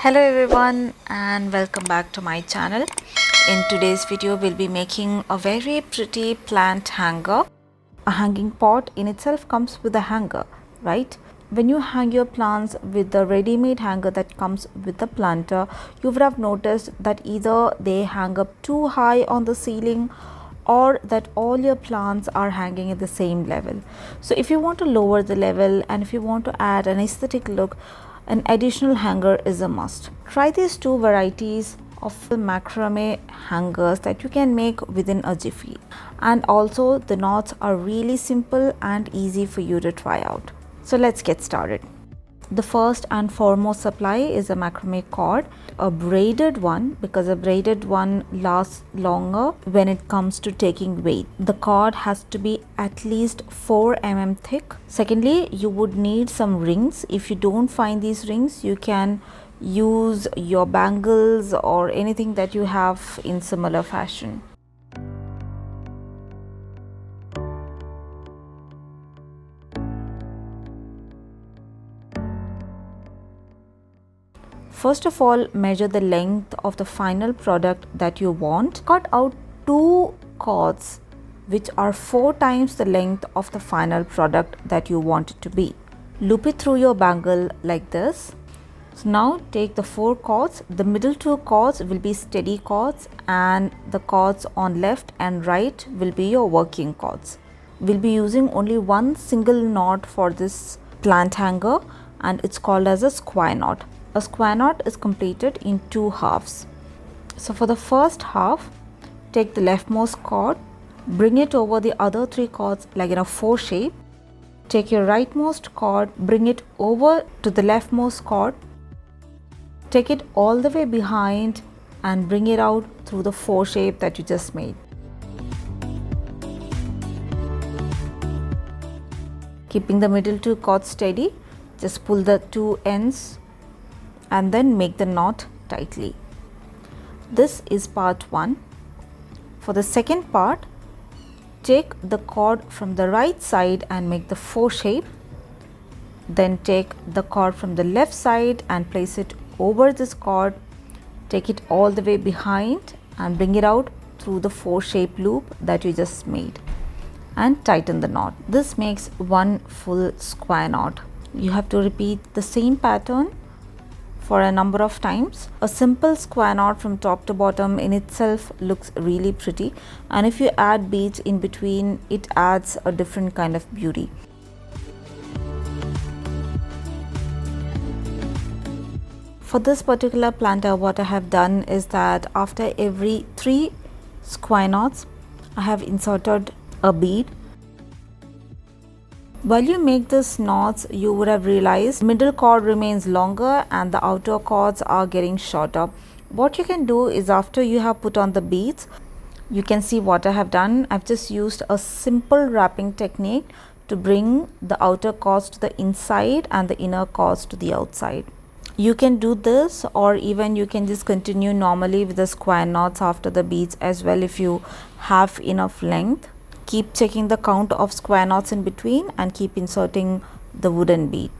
Hello everyone and welcome back to my channel. In today's video we'll be making a very pretty plant hanger. A hanging pot in itself comes with a hanger, right? When you hang your plants with the ready-made hanger that comes with the planter, you would have noticed that either they hang up too high on the ceiling or that all your plants are hanging at the same level. So if you want to lower the level and if you want to add an aesthetic look, an additional hanger is a must. Try these two varieties of the macrame hangers that you can make within a jiffy. And also the knots are really simple and easy for you to try out. So let's get started. The first and foremost supply is a macrame cord, a braided one, because a braided one lasts longer when it comes to taking weight. The cord has to be at least 4 mm thick. Secondly, you would need some rings. If you don't find these rings, you can use your bangles or anything that you have in similar fashion. First of all, measure the length of the final product that you want. Cut out 2 cords which are 4 times the length of the final product that you want it to be. Loop it through your bangle like this. So now take the 4 cords. The middle 2 cords will be steady cords and the cords on left and right will be your working cords. We'll be using only one single knot for this plant hanger and it's called as a square knot. A square knot is completed in 2 halves. So for the first half, take the leftmost cord, bring it over the other 3 cords like in a 4 shape. Take your rightmost cord, bring it over to the leftmost cord. Take it all the way behind and bring it out through the 4 shape that you just made. Keeping the middle 2 cords steady, just pull the 2 ends and then make the knot tightly. This is part 1. For the second part, take the cord from the right side and make the 4 shape. Then take the cord from the left side and place it over this cord. Take it all the way behind and bring it out through the 4 shape loop that you just made and tighten the knot. This makes one full square knot. You have to repeat the same pattern for a number of times. A simple square knot from top to bottom in itself looks really pretty, and if you add beads in between, it adds a different kind of beauty. For this particular planter, what I have done is that after every 3 square knots, I have inserted a bead. While you make these knots, you would have realized middle cord remains longer and the outer cords are getting shorter. What you can do is after you have put on the beads, you can see what I have done. I've just used a simple wrapping technique to bring the outer cords to the inside and the inner cords to the outside. You can do this, or even you can just continue normally with the square knots after the beads as well if you have enough length. Keep checking the count of square knots in between and keep inserting the wooden bead.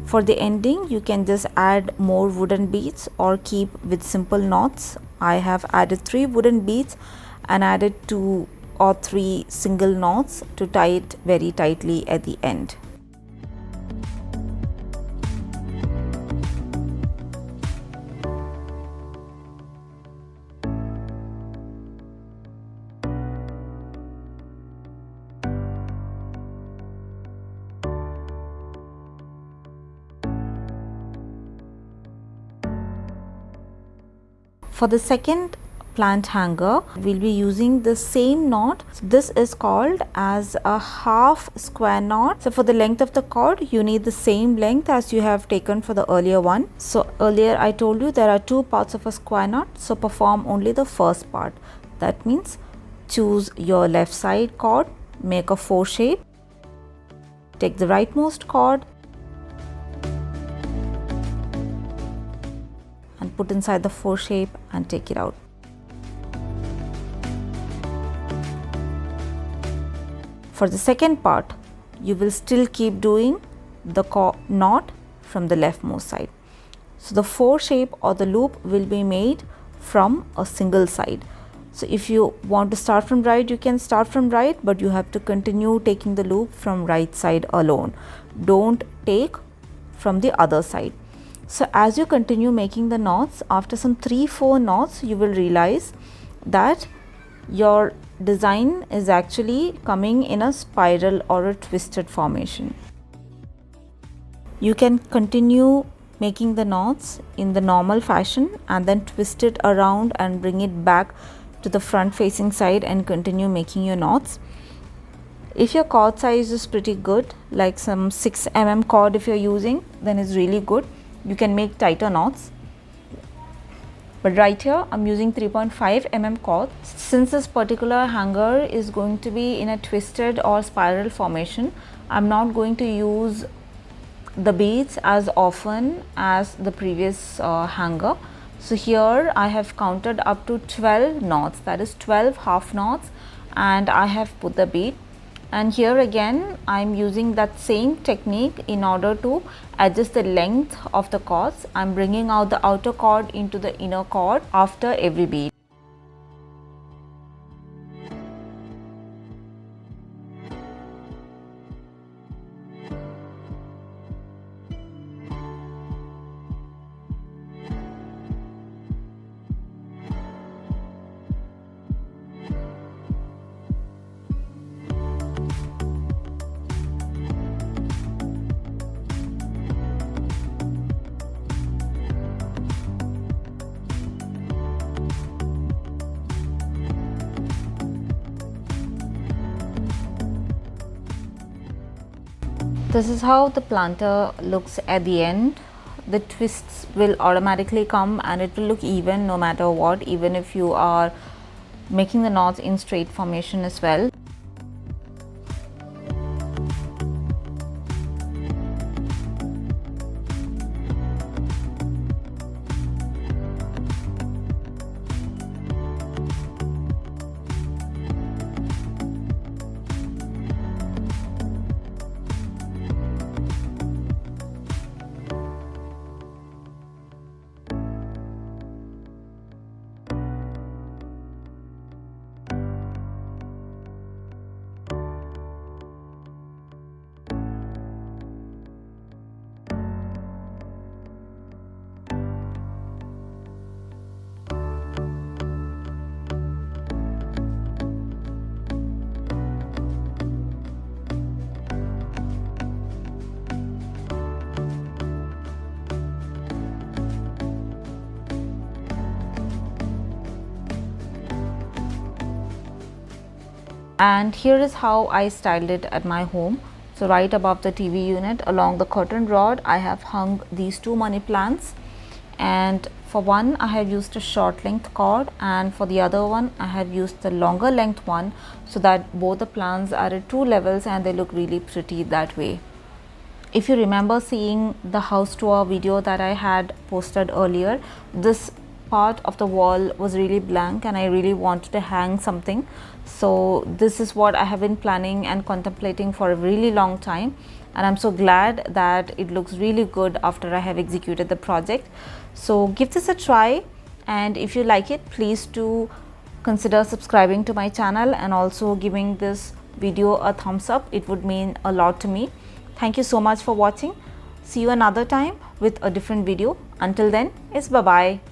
For the ending, you can just add more wooden beads or keep with simple knots. I have added 3 wooden beads and added 2 or 3 single knots to tie it very tightly at the end. For the second plant hanger, we'll be using the same knot. So this is called as a half square knot. So for the length of the cord, you need the same length as you have taken for the earlier one. So earlier I told you there are 2 parts of a square knot. So perform only the first part. That means choose your left side cord, make a 4 shape, take the rightmost cord and put inside the 4 shape and take it out. For the second part, you will still keep doing the knot from the leftmost side. So the 4 shape or the loop will be made from a single side. So if you want to start from right, you can start from right, but you have to continue taking the loop from right side alone. Don't take from the other side. So as you continue making the knots, after some 3-4 knots, you will realize that your design is actually coming in a spiral or a twisted formation. You can continue making the knots in the normal fashion and then twist it around and bring it back to the front facing side and continue making your knots. If your cord size is pretty good, like some 6 mm cord if you're using, then it's really good. You can make tighter knots. But right here I'm using 3.5 mm cord. Since this particular hanger is going to be in a twisted or spiral formation, I'm not going to use the beads as often as the previous hanger. So here I have counted up to 12 knots, that is 12 half knots, and I have put the bead. And here again I'm using that same technique in order to adjust the length of the cords. I'm bringing out the outer cord into the inner cord after every bead. This is how the planter looks at the end. The twists will automatically come and it will look even no matter what, even if you are making the knots in straight formation as well. And here is how I styled it at my home. So right above the TV unit along the curtain rod, I have hung these 2 money plants, and for one I have used a short length cord and for the other one I have used the longer length one, so that both the plants are at 2 levels and they look really pretty that way. If you remember seeing the house tour video that I had posted earlier, this part of the wall was really blank and I really wanted to hang something. So this is what I have been planning and contemplating for a really long time, and I'm so glad that it looks really good after I have executed the project. So give this a try, and if you like it, please do consider subscribing to my channel and also giving this video a thumbs up. It would mean a lot to me. Thank you so much for watching. See you another time with a different video. Until then, it's bye bye.